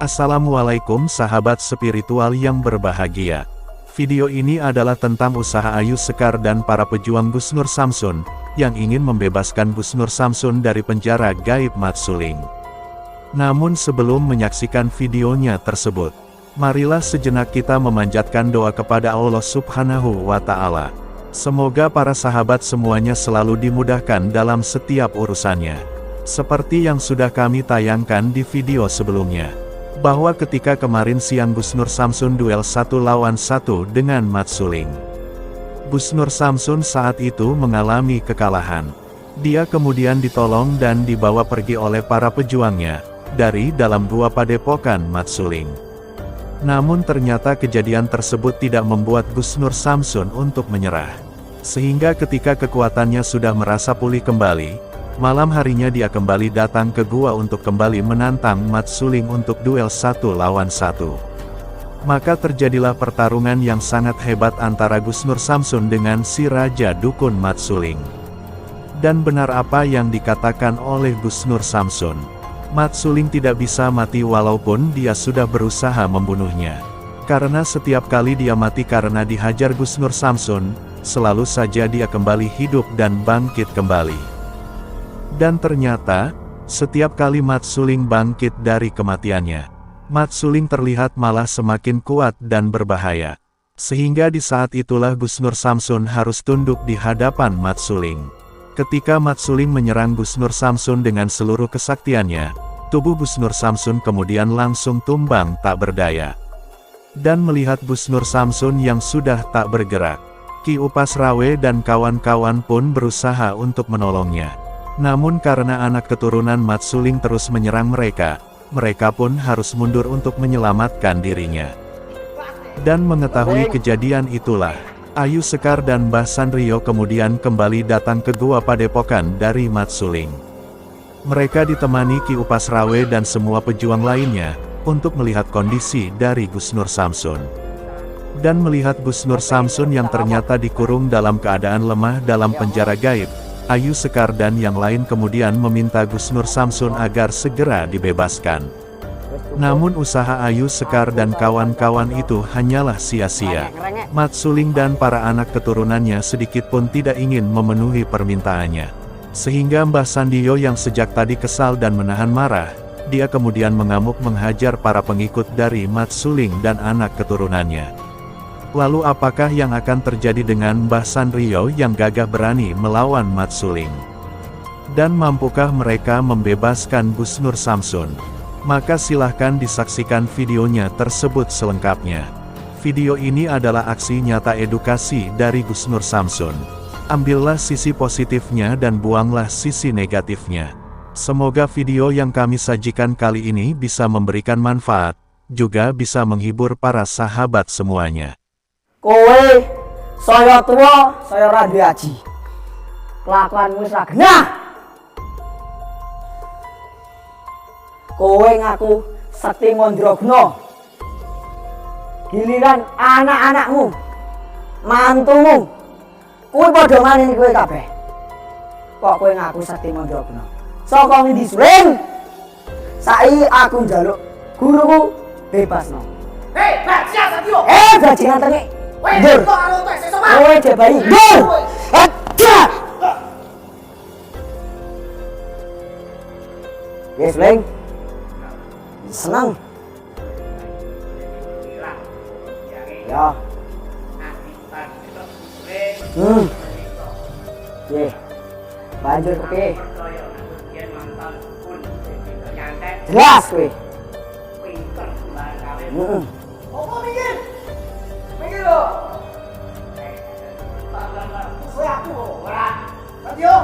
Assalamualaikum sahabat spiritual yang berbahagia. Video ini adalah tentang usaha Ayu Sekar dan para pejuang Gus Nur Samsun, yang ingin membebaskan Gus Nur Samsun dari penjara gaib Mat Suling. Namun sebelum menyaksikan videonya tersebut, marilah sejenak kita memanjatkan doa kepada Allah Subhanahu wa Ta'ala. Semoga para sahabat semuanya selalu dimudahkan dalam setiap urusannya. Seperti yang sudah kami tayangkan di video sebelumnya, bahwa ketika kemarin siang Gus Nur Samsun duel 1 lawan 1 dengan Mat Suling. Gus Nur Samsun saat itu mengalami kekalahan. Dia kemudian ditolong dan dibawa pergi oleh para pejuangnya, dari dalam gua padepokan Mat Suling. Namun ternyata kejadian tersebut tidak membuat Gus Nur Samsun untuk menyerah. Sehingga ketika kekuatannya sudah merasa pulih kembali, malam harinya dia kembali datang ke gua untuk kembali menantang Mat Suling untuk duel 1 lawan 1. Maka terjadilah pertarungan yang sangat hebat antara Gus Nur Samsun dengan si Raja Dukun Mat Suling. Dan benar apa yang dikatakan oleh Gus Nur Samsun. Mat Suling tidak bisa mati walaupun dia sudah berusaha membunuhnya. Karena setiap kali dia mati karena dihajar Gus Nur Samsun, selalu saja dia kembali hidup dan bangkit kembali. Dan ternyata, setiap kali Mat Suling bangkit dari kematiannya, Mat Suling terlihat malah semakin kuat dan berbahaya. Sehingga di saat itulah Gus Nur Samsun harus tunduk di hadapan Mat Suling. Ketika Mat Suling menyerang Gus Nur Samsun dengan seluruh kesaktiannya, tubuh Gus Nur Samsun kemudian langsung tumbang tak berdaya. Dan melihat Gus Nur Samsun yang sudah tak bergerak, Ki Upas Rawe dan kawan-kawan pun berusaha untuk menolongnya. Namun karena anak keturunan Mat Suling terus menyerang mereka pun harus mundur untuk menyelamatkan dirinya. Dan mengetahui kejadian itulah, Ayu Sekar dan Mbah Sanrio kemudian kembali datang ke gua padepokan dari Mat Suling. Mereka ditemani Ki Upas Rawe dan semua pejuang lainnya, untuk melihat kondisi dari Gus Nur Samsun. Dan melihat Gus Nur Samsun yang ternyata dikurung dalam keadaan lemah dalam penjara gaib, Ayu Sekar dan yang lain kemudian meminta Gus Nur Samsun agar segera dibebaskan. Namun usaha Ayu Sekar dan kawan-kawan itu hanyalah sia-sia. Mat Suling dan para anak keturunannya sedikit pun tidak ingin memenuhi permintaannya. Sehingga Mbah Sandio yang sejak tadi kesal dan menahan marah, dia kemudian mengamuk menghajar para pengikut dari Mat Suling dan anak keturunannya. Lalu apakah yang akan terjadi dengan Mbah Sanrio yang gagah berani melawan Mat Suling? Dan mampukah mereka membebaskan Gus Nur Samsun? Maka silahkan disaksikan videonya tersebut selengkapnya. Video ini adalah aksi nyata edukasi dari Gus Nur Samsun. Ambillah sisi positifnya dan buanglah sisi negatifnya. Semoga video yang kami sajikan kali ini bisa memberikan manfaat, juga bisa menghibur para sahabat semuanya. Kowe saya tua, saya ra duwe aji. Kelakuanmu wis ra genah. Kowe ngaku Sekti Mandraguna. Giliran anak-anakmu, mantumu, kuwi padha maneni kowe kabeh. Kok kowe ngaku Sekti Mandraguna? Saka ngendi Suling? Saiki aku njaluk guruku bebasno. Hei, Bacia Satyo. Bajingan tengik. Ndur. Kowe jebahi. Ndur. Aja. Yes, Leng. Senang. Ya. Ye. Banjur kepiye? Jelas kowe. Apa mikir? Mikir lo. Musuh aku ora. Satyo.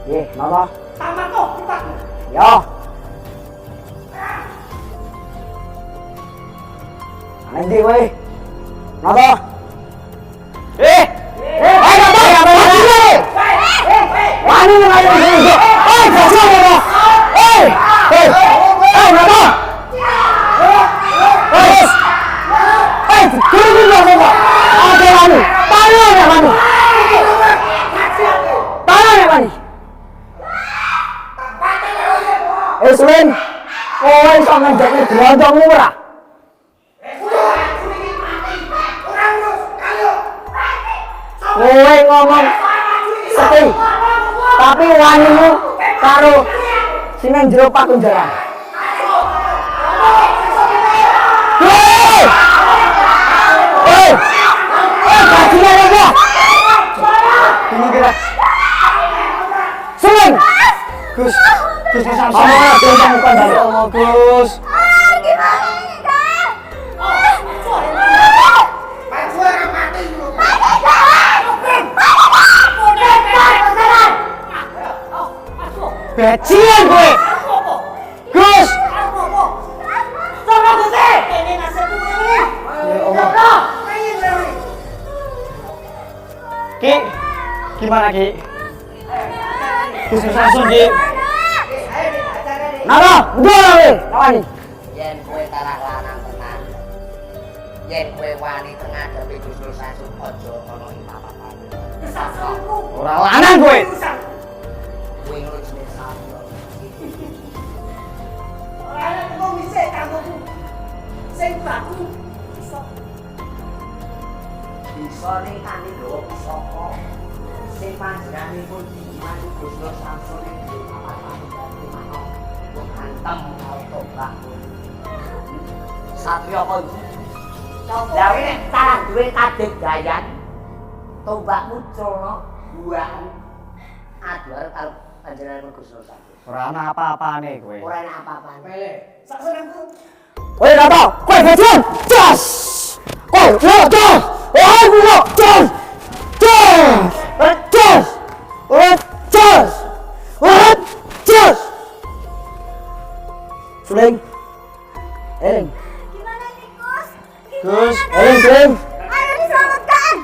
Ye, napa? Tamatmu, kita. Ya. Nanti kowe. Napa? Ayo napa? Wani ngayo iki. Bajingan napa? Napa? Suling, Kowe iso ngendhekne glondongmu ora? Kowe ngomong Sakti. Tapi wanimu karo sing nang jero pakunjaran. Hei! Hei! Kajian apa? Ini kira. Seling. Gus. Gus sama. Tolong bukan dari Allah, Gus. Gimana ini, Kak? Bajingan gue. Gus. Ki, gimana Ki? Gus langsung Ki. Nara, udah we, kawani. Yen kowe tarah lanang tenan. Yen kowe wani tengah ngadepi Gusti Sasun aja ana ing papan. Ora lanang gue. Kowe ngono jenenge sapa? Ora ana kok bisa kanggoku. Sing baku iso. Bisa ning kami lho sapa? Sing panjenenganipun diiman Gusti Sasun ing papan dadi manuk. Wong antem auto bak. Satria Konji. Lah nek tarah duwe kadek gayan. Tombak muculno buahan. Aduh karo panjenengan Gusti Sasun. Ora ana apa-apane kowe. Ora ana apa-apane. Pele. Sak senengku. Kowe ora tau, kowe bajingan. Jos. Kowe lo jos. Oh, lo jos. Jos. Jos. Jos. Jos. Suling. Eling. Gimana nih, Gus? Gus, Gimana? eling, Suling. Ayo diselamatkan.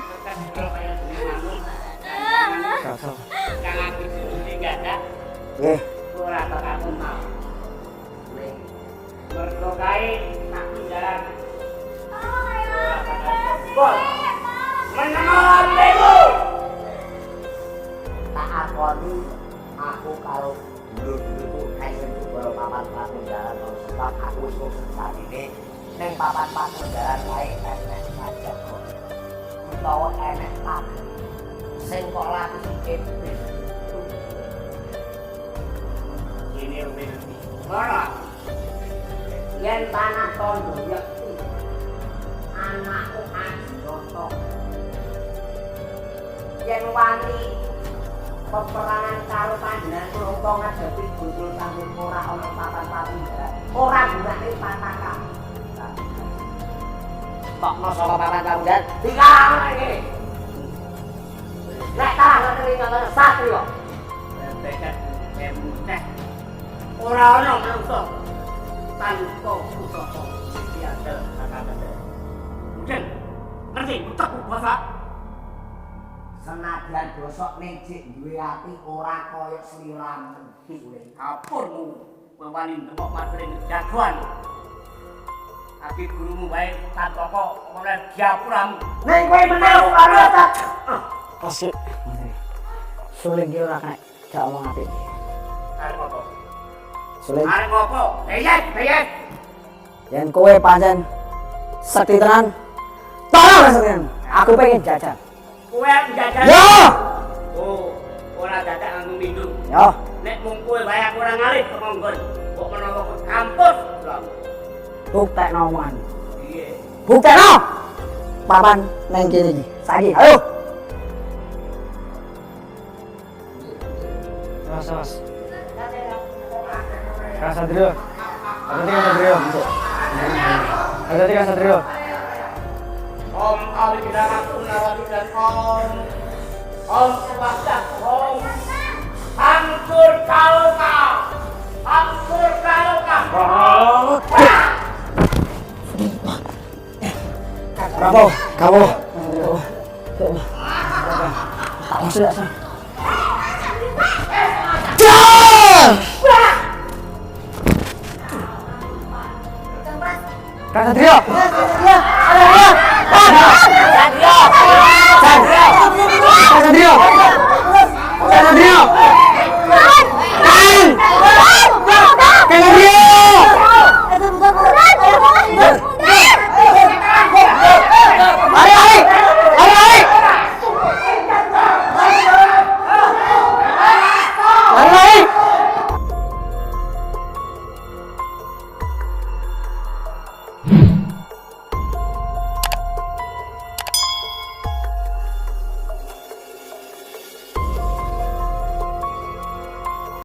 Nggih. Ora tak aku mau. Mergo kae tak jalan. Bos. Menemon lego. Tak akoni aku karo dulur-dulurku kae karo papan jalan sebab aku wis saat ini ning papan jalan kae enek pajak kok. Utawa enek tak sing kok lagi sikit ini lebih ora yen tanah tondo ya anakku ajoto yen wani peperangan karo panjenengan kula ngadepi Gusti Sampun ora ana papan ora gunane patakan kok masalah papan kamujan tinggal iki nek tanah ngerti satrio tekan emuteh ora ana manungsa tanpa usaha biasa kata-kata. Mungkin ngerti utek basa. Senadyan bosok ning jek duwe ati ora kaya sliramu. Kapurmu wewani nembok matring jagoan. Abi gurumu wae tanpa kok oleh diapuramu. Ning kowe menawa karo tak. Asik. Suling ki ora kena gak omong apik. Arep apa? Suling. Arep apa? Eyet. Yen kowe pancen sekti tenan, tolong sektian. Aku pengen jajan. Kowe jajan. Yo! Oh, ora dadak nganggo mindung. Yo, Nek mung kowe wae aku ora ngalih kemonggon. Kok menawa ke kampus lho. buktekno omongan. Piye? Buktekno. Papan nang kene iki. Saiki, ayo. Mas. Kasatrio. Kasatrio. Om Abhidhamma Nawati dan Om Swastik Om hancur kaloka. Bravo, kamu. Tak masuk ya, Kasatrio. Kasatrio.